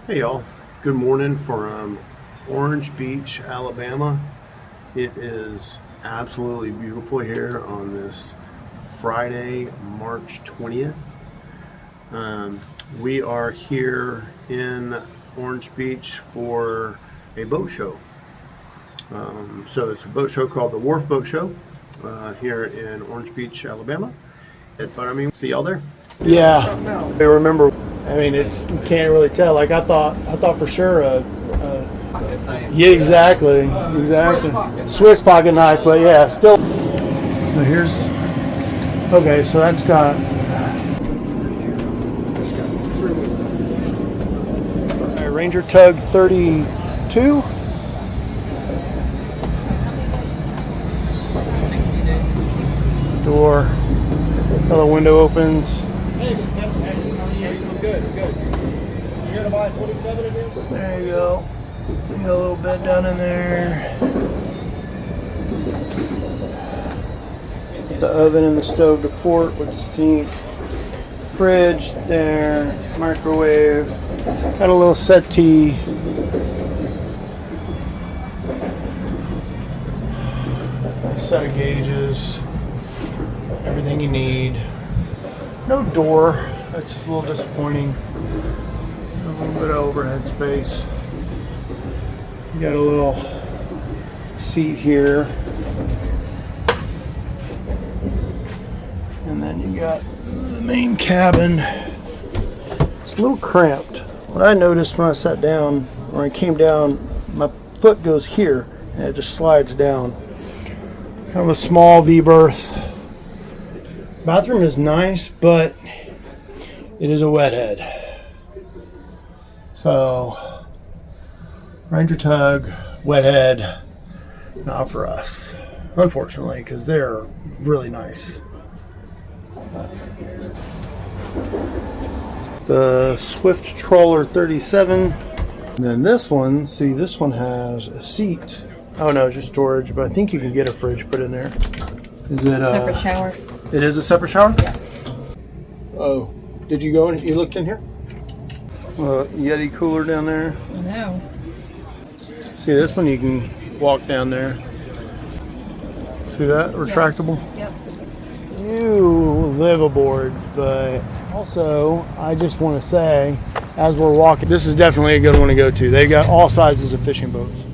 Hey y'all, good morning from Orange Beach, Alabama. It is absolutely beautiful here on this Friday, March 20th. We are here in Orange Beach for a boat show. So it's a boat show called the Wharf Boat Show here in Orange Beach, Alabama. But I mean, see y'all there? Yeah, I remember. I mean, you can't really tell. Like I thought for sure. Yeah, exactly. Swiss pocket knife, but yeah, still. So here's. Okay, so that's got. Ranger Tug 32. Door. Another window opens. Hey, I'm good. You here to buy 27 again? There you go. You got a little bed down in there. The oven and the stove to port with the sink. Fridge there. Microwave. Got a little settee. A set of gauges. Everything you need. No door. That's a little disappointing. A little bit of overhead space. You got a little seat here. And then you got the main cabin. It's a little cramped. What I noticed when I sat down, when I came down, my foot goes here and it just slides down. Kind of a small V-berth. Bathroom is nice, but it is a wet head. So, Ranger Tug, wet head, not for us. Unfortunately, because they're really nice. The Swift Trawler 37. And then this one, see, this one has a seat. Oh no, it's just storage, but I think you can get a fridge put in there. Is it Separate shower. It is a separate shower? Yeah. Oh, did you go in? You looked in here? Yeti cooler down there. No. See, this one you can walk down there. See that? Retractable? Yep. New liveaboards, but also, I just want to say, as we're walking, this is definitely a good one to go to. They've got all sizes of fishing boats.